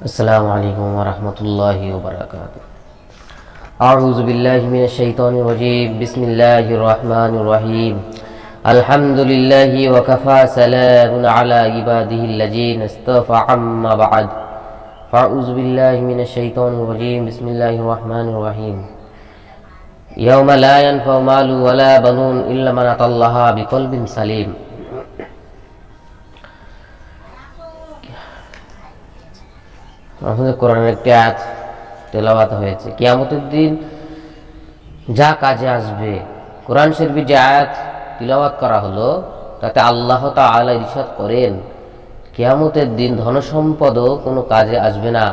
السلام عليكم ورحمة الله وبركاته. أعوذ بالله من الشيطان الرجيم. بسم الله الرحمن الرحيم. الحمد لله وكفى سلام على عباده الذين اصطفى أما بعد. فأعوذ بالله من الشيطان الرجيم. بسم الله الرحمن الرحيم. يوم لا ينفع مال ولا بنون إلا من أتى الله بقلب سليم. আমাদের কোরআনের একটি আয়াত তেলাওয়াত হয়েছে। কিয়ামতের দিন যা কাজে আসবে, কোরআন শরীফে যে আয়াত তিলাওয়াত করা হলো তাতে আল্লাহ তাআলা ইরশাদ করেন কিয়ামতের দিন ধনসম্পদও কোনো কাজে আসবে না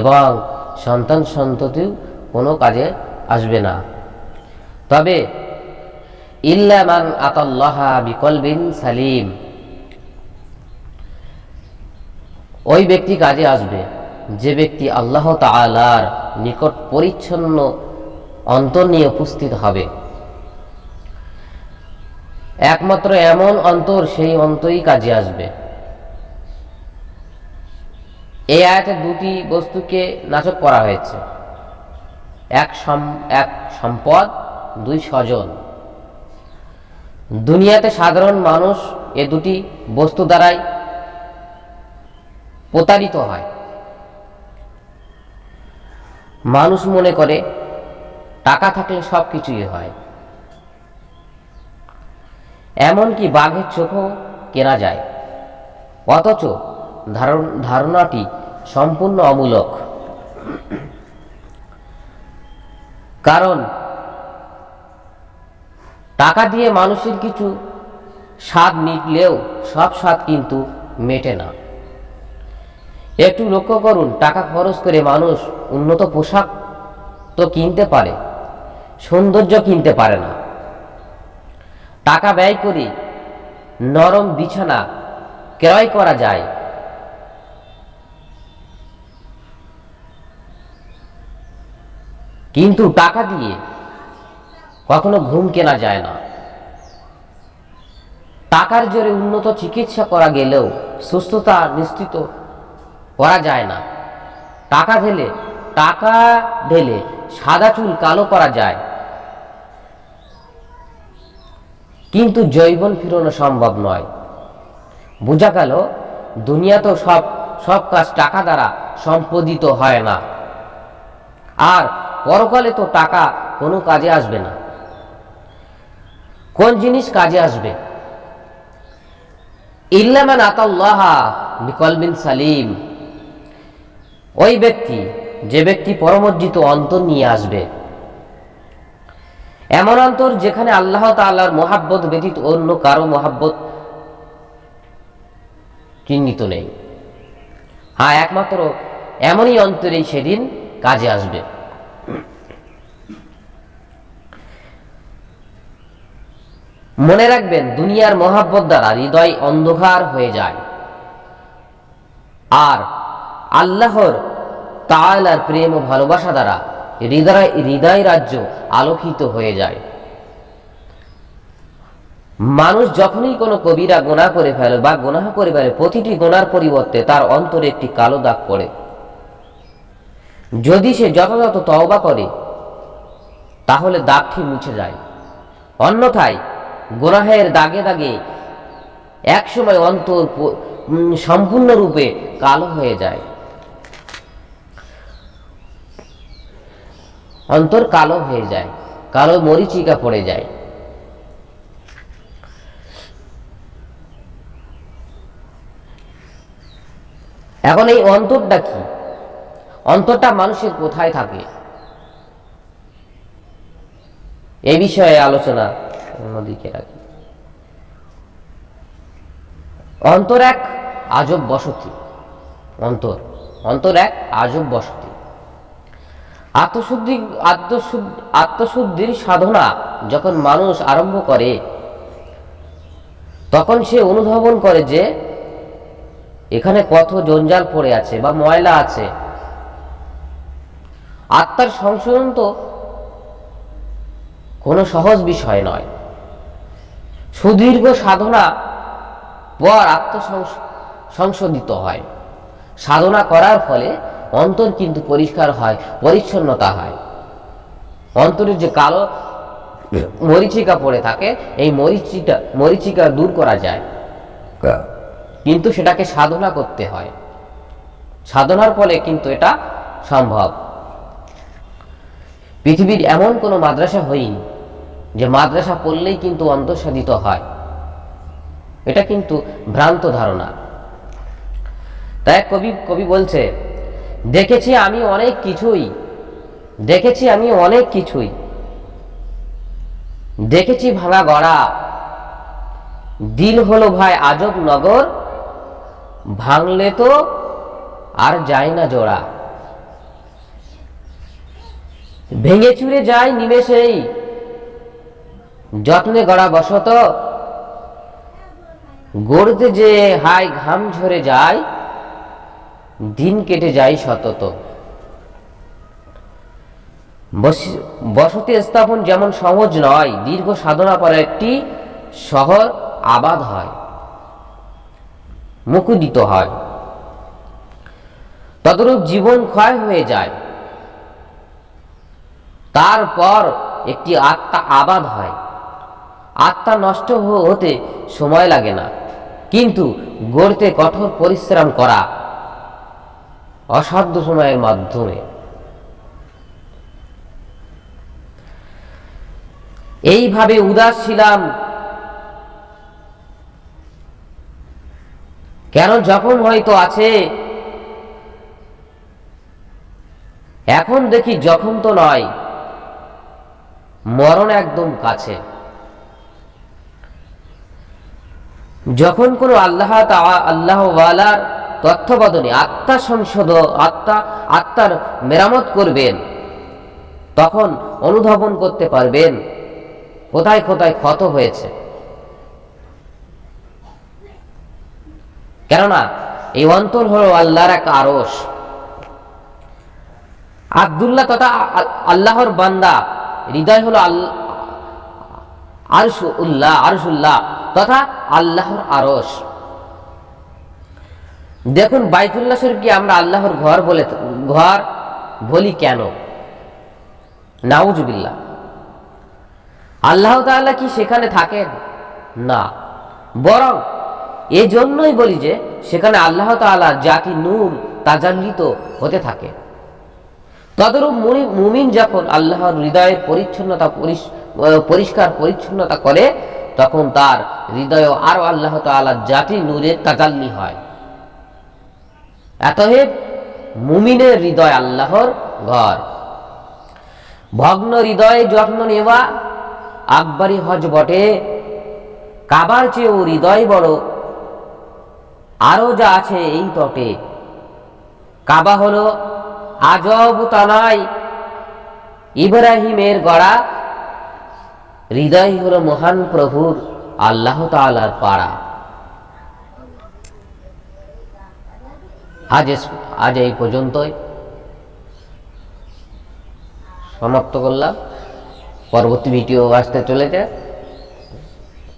এবং সন্তান সন্ততিও কোনো কাজে আসবে না, তবে ইল্লা মান আতাল্লাহা বিকলবিন সালিম, ওই ব্যক্তি কাজে আসবে যে ব্যক্তি আল্লাহ তাআলার নিকট পরিচ্ছন্ন অন্তর নিয়ে উপস্থিত হবে। একমাত্র এমন অন্তর, সেই অন্তরই কাজে আসবে। এই আয়াতে দুটি বস্তুকে নাচক করা হয়েছে, এক সম্পদ, দুই স্বজন। দুনিয়াতে সাধারণ মানুষ এ দুটি বস্তু দ্বারাই প্রতারিত হয়। মানুষ মনে করে টাকা থাকলে সব কিছুই হয়, এমনকি বাঘের চোখও কেনা যায়, অথচ ধারণাটি সম্পূর্ণ অমূলক। কারণ টাকা দিয়ে মানুষের কিছু স্বাদ মিটলেও সব স্বাদ কিন্তু মেটে না। একটু লক্ষ্য করুন, টাকা খরচ করে মানুষ উন্নত পোশাক তো কিনতে পারে, সৌন্দর্য কিনতে পারে না। টাকা ব্যয় করে নরম বিছানা ক্রয় করা যায়, কিন্তু টাকা দিয়ে কখনো ঘুম কেনা যায় না। টাকার জোরে উন্নত চিকিৎসা করা গেলেও সুস্থতা নিশ্চিত করা যায় না। টাকা ঢেলে সাদা চুল কালো করা যায়, কিন্তু যৌবন ফিরানো সম্ভব নয়। বোঝা গেল দুনিয়াতেও সব কাজ টাকা দ্বারা সম্পাদিত হয় না, আর পরকালে তো টাকা কোনো কাজে আসবে না। কোন জিনিস কাজে আসবে? ইল্লা মান আতাল্লাহা বিকলবিন সালিম, ওই ব্যক্তি, যে ব্যক্তি পরমর্জিত অন্তর নিয়ে আসবে, এমন অন্তর যেখানে আল্লাহ তাআলার মহাব্বত ব্যতীত অন্য কারো মহাব্বত চিহ্নিত নেই। হ্যাঁ, একমাত্র এমনই অন্তরেই সেদিন কাজে আসবে। মনে রাখবেন, দুনিয়ার মহাব্বত দ্বারা হৃদয় অন্ধকার হয়ে যায়, আর আল্লাহর তাআলার প্রেম ও ভালোবাসা দ্বারা হৃদয় রাজ্য আলোকিত হয়ে যায়। মানুষ যখনই কোনো কবিরা গুনাহ করে ফেলে বা গুনাহ করে ফেলে, প্রতিটি গুনার পরিবর্তে তার অন্তরে একটি কালো দাগ পড়ে। যদি সে যথাযথ তওবা করে তাহলে দাগটি মুছে যায়, অন্যথায় গুনাহের দাগে দাগে একসময় অন্তর সম্পূর্ণরূপে কালো হয়ে যায়। অন্তর কালো হয়ে যায়, কালো মরিচিকা পড়ে যায়। এখন এই অন্তরটা কি? অন্তরটা মানুষের কোথায় থাকে, এই বিষয়ে আলোচনা অন্যদিকে রাখি। অন্তর এক আজব বসতি। অন্তর এক আজব বসতি। আত্মশুদ্ধির সাধনা যখন মানুষ আরম্ভ করে, তখন সে অনুধাবন করে যে এখানে কত জঞ্জাল পড়ে আছে বা ময়লা আছে। আত্মার সংশোধন তো কোনো সহজ বিষয় নয়। সুদীর্ঘ সাধনা পর সংশোধিত হয়। সাধনা করার ফলে অন্তর কিন্তু পরিষ্কার হয়, পরিচ্ছন্নতা হয়। অন্তরের যে কালো মরিচিকা পড়ে থাকে, এই মরিচিকা দূর করা যায়, কিন্তু সেটাকে সাধনা করতে হয়। সাধনার ফলে কিন্তু এটা সম্ভব। পৃথিবীর এমন কোনো মাদ্রাসা হয়নি যে মাদ্রাসা পড়লেই কিন্তু অন্তঃসাধিত হয়, এটা কিন্তু ভ্রান্ত ধারণা। তাই কবি বলছে, দেখেছি আমি অনেক কিছুই, দেখেছি আমি অনেক কিছুই, দেখেছি ভাঙা গড়া, দিল হলো ভাই আজব নগর, ভাঙলে তো আর যায় না জোড়া। ভেঙে চুরে যায় নিমেষেই, যত্নে গড়া বসত, গড়তে যে হায় ঘাম ঝরে যায়, দিন কেটে যায় সতত। বসতি স্থাপন যেমন সহজ নয়, দীর্ঘ সাধনা পরে একটি শহর আবাদ হয়, মুকুদিত হয়। তদরূপ জীবন ক্ষয় হয়ে যায়, তারপর একটি আত্মা আবাদ হয়। আত্মা নষ্ট হতে সময় লাগে না, কিন্তু গড়তে কঠোর পরিশ্রম করা অসাধ্য সময়ের মাধ্যমে। এইভাবে উদাস ছিলাম কেন, যখন হয়তো আছে, এখন দেখি যখন তো নয়, মরণ একদম কাছে। যখন কোনো আল্লাহওয়ালার তত্ত্বাবধানে আত্মার মেরামত করবেন, তখন অনুধাবন করতে পারবেন কোথায় কোথায় ক্ষত হয়েছে। কেননা এই অন্তর হলো আল্লাহর এক আরশ। আব্দুল্লাহ তথা আল্লাহর বান্দা, হৃদয় হলো আরশুল্লাহ তথা আল্লাহর আরশ। দেখুন, বাইতুল্লাহ শরীফকে আমরা আল্লাহর ঘর বলি কেন? নাউজুবিল্লাহ। আল্লাহ তাআলা কি সেখানে থাকেন? না, বরং এজন্যই বলি যে সেখানে আল্লাহ তাআলা জাতি নূর তাজাল্লিত হতে থাকে। তদরূপ মুমিন যখন আল্লাহর হৃদয়ের পরিষ্কার পরিচ্ছন্নতা করে, তখন তার হৃদয় আরো আল্লাহ তাআলার জাতি নূরের তাজাল্লি হয়। অতএব মুমিনের হৃদয় আল্লাহর ঘর। ভগ্ন হৃদয়ে যত্ন নেওয়া আকবরী হজ বটে, কাবার চেয়েও হৃদয় বড়, আরো যা আছে এই তটে। কাবা হলো আজব তানাই ইব্রাহিমের গড়া, হৃদয় হলো মহান প্রভুর আল্লাহ তাআলার পাড়া। আজ এই পর্যন্তই সমাপ্ত করলাম। পরবর্তী ভিডিও আসতে চলেছে।